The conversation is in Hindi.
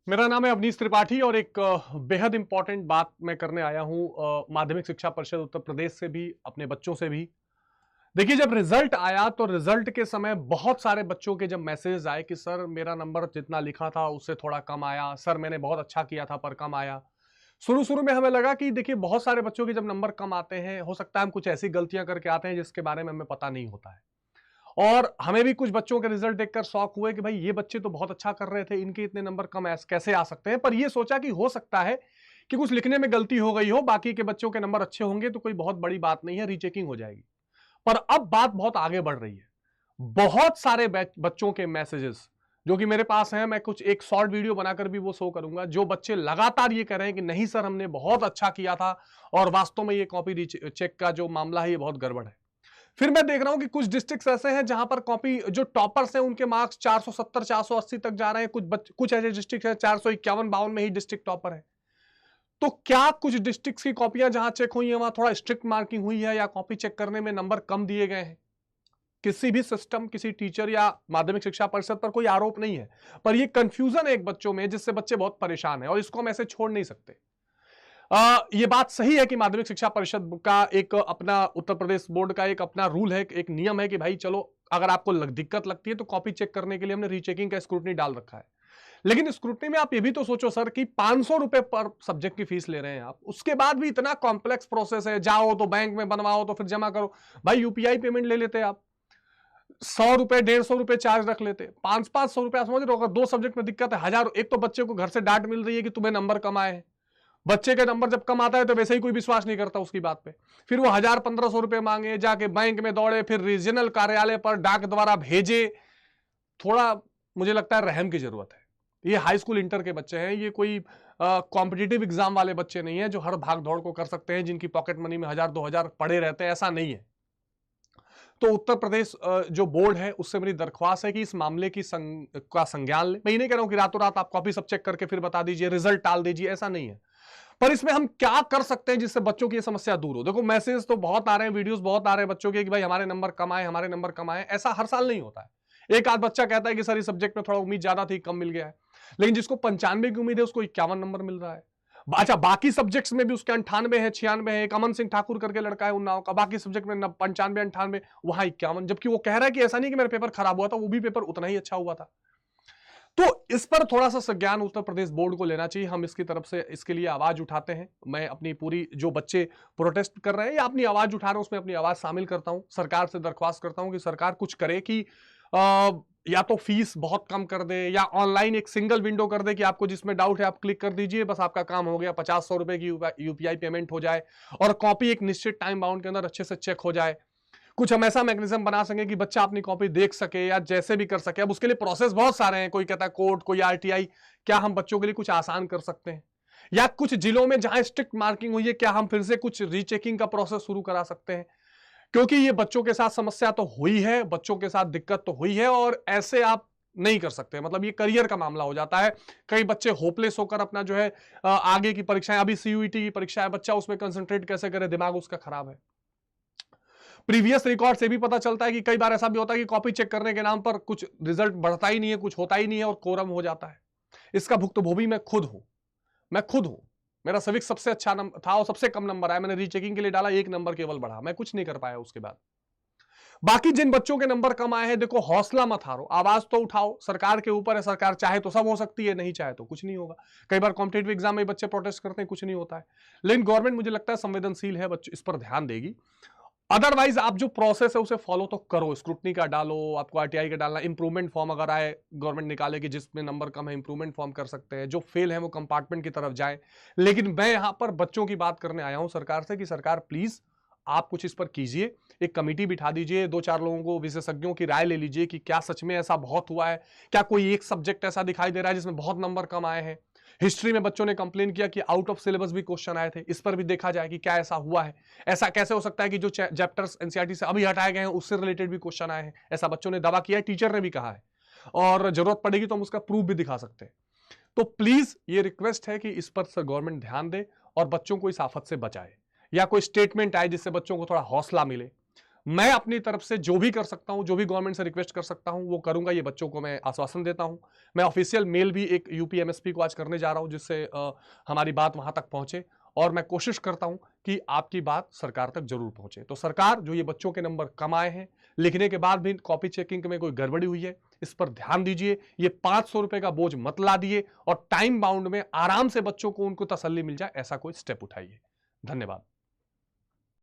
मेरा नाम है अवनीश त्रिपाठी और एक बेहद इंपॉर्टेंट बात मैं करने आया हूं माध्यमिक शिक्षा परिषद उत्तर प्रदेश से भी, अपने बच्चों से भी। देखिए, जब रिजल्ट आया तो रिजल्ट के समय बहुत सारे बच्चों के जब मैसेज आए कि सर मेरा नंबर जितना लिखा था उससे थोड़ा कम आया, सर मैंने बहुत अच्छा किया था पर कम आया। शुरू शुरू में हमें लगा कि देखिए, बहुत सारे बच्चों के जब नंबर कम आते हैं, हो सकता है हम कुछ ऐसी गलतियां करके आते हैं जिसके बारे में हमें पता नहीं होता है। और हमें भी कुछ बच्चों के रिजल्ट देखकर शौक हुए कि भाई ये बच्चे तो बहुत अच्छा कर रहे थे, इनके इतने नंबर कम कैसे आ सकते हैं। पर ये सोचा कि हो सकता है कि कुछ लिखने में गलती हो गई हो, बाकी के बच्चों के नंबर अच्छे होंगे तो कोई बहुत बड़ी बात नहीं है, रीचेकिंग हो जाएगी। पर अब बात बहुत आगे बढ़ रही है। बहुत सारे बच्चों के मैसेजेस जो कि मेरे पास हैं, मैं कुछ एक शॉर्ट वीडियो बनाकर भी वो शो करूंगा, जो बच्चे लगातार ये कह रहे हैं कि नहीं सर हमने बहुत अच्छा किया था और वास्तव में ये कॉपी चेक का जो मामला है ये बहुत गड़बड़ है। फिर मैं देख रहा हूं कि कुछ डिस्ट्रिक्ट्स ऐसे हैं जहां पर कॉपी जो टॉपर्स हैं उनके मार्क्स 470 480 तक जा रहे हैं। कुछ ऐसे डिस्ट्रिक्ट है 451 52 में ही डिस्ट्रिक्ट टॉपर है। तो क्या कुछ डिस्ट्रिक्ट्स की कॉपियां जहां चेक हुई है वहां थोड़ा स्ट्रिक्ट मार्किंग हुई है या कॉपी चेक करने में नंबर कम दिए गए हैं? किसी भी सिस्टम, किसी टीचर या माध्यमिक शिक्षा परिषद पर कोई आरोप नहीं है, पर यह कंफ्यूजन है एक बच्चों में जिससे बच्चे बहुत परेशान हैं और इसको हम ऐसे छोड़ नहीं सकते। ये बात सही है कि माध्यमिक शिक्षा परिषद का एक अपना, उत्तर प्रदेश बोर्ड का एक अपना रूल है, एक नियम है कि भाई चलो अगर आपको दिक्कत लगती है तो कॉपी चेक करने के लिए हमने रीचेकिंग का स्क्रूटनी डाल रखा है। लेकिन स्क्रूटनी में आप ये भी तो सोचो सर कि 500 रुपए पर सब्जेक्ट की फीस ले रहे हैं आप, उसके बाद भी इतना कॉम्प्लेक्स प्रोसेस है, जाओ तो बैंक में बनवाओ तो फिर जमा करो। भाई यूपीआई पेमेंट ले लेते आप, 100 रुपए 150 रुपए चार्ज रख लेते, 500 500 रुपए। आप समझ रहे हो, अगर दो सब्जेक्ट में दिक्कत है, हजार, एक तो बच्चे को घर से डांट मिल रही है कि तुम्हें नंबर कम आए हैं। बच्चे का नंबर जब कम आता है तो वैसे ही कोई विश्वास नहीं करता उसकी बात पे, फिर वो 1000 1500 रुपए मांगे, जाके बैंक में दौड़े, फिर रीजनल कार्यालय पर डाक द्वारा भेजे। थोड़ा मुझे लगता है रहम की जरूरत है। ये हाई स्कूल इंटर के बच्चे हैं, ये कोई कॉम्पिटिटिव एग्जाम वाले बच्चे नहीं है जो हर भाग दौड़ को कर सकते हैं, जिनकी पॉकेट मनी में 1000 2000 पड़े रहते हैं, ऐसा नहीं है। तो उत्तर प्रदेश जो बोर्ड है उससे मेरी दरख्वास्त है कि इस मामले का संज्ञान ले। मैं ये नहीं कह रहा हूं कि रातों रात आप कॉपी सब चेक करके फिर बता दीजिए, रिजल्ट टाल दीजिए, ऐसा नहीं है। पर इसमें हम क्या कर सकते हैं जिससे बच्चों की ये समस्या दूर हो? देखो, मैसेज तो बहुत आ रहे हैं, वीडियोस बहुत आ रहे हैं बच्चों के कि भाई हमारे नंबर कम आए, हमारे नंबर कम आए। ऐसा हर साल नहीं होता है। एक आध बच्चा कहता है कि सर इस सब्जेक्ट में थोड़ा उम्मीद ज्यादा थी, कम मिल गया है। लेकिन जिसको 95 की उम्मीद है उसको 51 नंबर मिल रहा है। अच्छा, बाकी सब्जेक्ट्स में भी उसके 98 है, 96 है। एक अमन सिंह ठाकुर करके लड़का है उन्नाव का, बाकी सब्जेक्ट में 95 98, वहां 51, जबकि वो कह रहा है कि ऐसा नहीं कि मेरा पेपर खराब हुआ था, वो भी पेपर उतना ही अच्छा हुआ था। तो इस पर थोड़ा सा संज्ञान उत्तर प्रदेश बोर्ड को लेना चाहिए। हम इसकी तरफ से इसके लिए आवाज उठाते हैं। मैं अपनी पूरी, जो बच्चे प्रोटेस्ट कर रहे हैं या अपनी आवाज उठा रहे हैं, उसमें अपनी आवाज शामिल करता हूं। सरकार से दरख्वास्त करता हूं कि सरकार कुछ करे कि या तो फीस बहुत कम कर दे या ऑनलाइन एक सिंगल विंडो कर दे कि आपको जिसमें डाउट है आप क्लिक कर दीजिए, बस आपका काम हो गया। 50 100 रुपए की यूपीआई पेमेंट हो जाए और कॉपी एक निश्चित टाइम बाउंड के अंदर अच्छे से चेक हो जाए। कुछ हम ऐसा मैकेनिज्म बना सके कि बच्चा अपनी कॉपी देख सके या जैसे भी कर सके। अब उसके लिए प्रोसेस बहुत सारे हैं, कोई कहता है कोर्ट, कोई आरटीआई। क्या हम बच्चों के लिए कुछ आसान कर सकते हैं? या कुछ जिलों में जहां स्ट्रिक्ट मार्किंग हुई है, क्या हम फिर से कुछ रीचेकिंग का प्रोसेस शुरू करा सकते हैं? क्योंकि ये बच्चों के साथ समस्या तो हुई है, बच्चों के साथ दिक्कत तो हुई है और ऐसे आप नहीं कर सकते। मतलब ये करियर का मामला हो जाता है। कई बच्चे होपलेस होकर अपना जो है आगे की परीक्षाएं, अभी सीयूईटी की परीक्षा है, बच्चा उसमें कंसंट्रेट कैसे करे, दिमाग उसका खराब है। प्रीवियस रिकॉर्ड से भी पता चलता है कि कई बार ऐसा भी होता है कि कॉपी चेक करने के नाम पर कुछ रिजल्ट बढ़ता ही नहीं है, कुछ होता ही नहीं है और कोरम हो जाता है। इसका भुक्तभोगी मैं खुद हूं। मैं खुद हूं। मेरा सिविक सबसे अच्छा नंबर था और सबसे कम नंबर आया। मैंने रीचेकिंग के लिए डाला, 1 नंबर केवल बढ़ा, मैं कुछ नहीं कर पाया उसके बाद। बाकी जिन बच्चों के नंबर कम आए हैं, देखो हौसला मत हारो, आवाज तो उठाओ। सरकार के ऊपर है, सरकार चाहे तो सब हो सकती है, नहीं चाहे तो कुछ नहीं होगा। कई बार कॉम्पिटेटिव एग्जाम में बच्चे प्रोटेस्ट करते हैं, कुछ नहीं होता है। लेकिन गवर्नमेंट मुझे लगता है संवेदनशील है, बच्चे इस पर ध्यान देगी। अदरवाइज आप जो प्रोसेस है उसे फॉलो तो करो, स्क्रूटनी का डालो, आपको आरटीआई का डालना, इंप्रूवमेंट फॉर्म अगर आए गवर्नमेंट निकाले कि जिसमें नंबर कम है इंप्रूवमेंट फॉर्म कर सकते हैं, जो फेल है वो कंपार्टमेंट की तरफ जाए। लेकिन मैं यहां पर बच्चों की बात करने आया हूं सरकार से कि सरकार प्लीज आप कुछ इस पर कीजिए। एक कमेटी बिठा दीजिए, 2 4 लोगों को, विशेषज्ञों की राय ले लीजिए कि क्या सच में ऐसा बहुत हुआ है, क्या कोई एक सब्जेक्ट ऐसा दिखाई दे रहा है जिसमें बहुत नंबर कम आए हैं। हिस्ट्री में बच्चों ने कंप्लेन किया कि आउट ऑफ सिलेबस भी क्वेश्चन आए थे, इस पर भी देखा जाए कि क्या ऐसा हुआ है। ऐसा कैसे हो सकता है कि जो चैप्टर्स एनसीईआरटी से अभी हटाए गए हैं उससे रिलेटेड भी क्वेश्चन आए हैं? ऐसा बच्चों ने दावा किया है, टीचर ने भी कहा है, और जरूरत पड़ेगी तो हम उसका प्रूफ भी दिखा सकते हैं। तो प्लीज ये रिक्वेस्ट है कि इस पर गवर्नमेंट ध्यान दे और बच्चों को इस आफत से बचाए, या कोई स्टेटमेंट आए जिससे बच्चों को थोड़ा हौसला मिले। मैं अपनी तरफ से जो भी कर सकता हूं, जो भी गवर्नमेंट से रिक्वेस्ट कर सकता हूं वो करूंगा, ये बच्चों को मैं आश्वासन देता हूं। मैं ऑफिशियल मेल भी एक यूपी एमएसपी को आज करने जा रहा हूं, जिससे हमारी बात वहां तक पहुंचे, और मैं कोशिश करता हूं कि आपकी बात सरकार तक जरूर पहुंचे। तो सरकार, जो ये बच्चों के नंबर कम आए हैं, लिखने के बाद भी कॉपी चेकिंग में कोई गड़बड़ी हुई है, इस पर ध्यान दीजिए। ये 500 रुपए का बोझ मत ला दिए, और टाइम बाउंड में आराम से बच्चों को उनको तसल्ली मिल जाए, ऐसा कोई स्टेप उठाइए। धन्यवाद।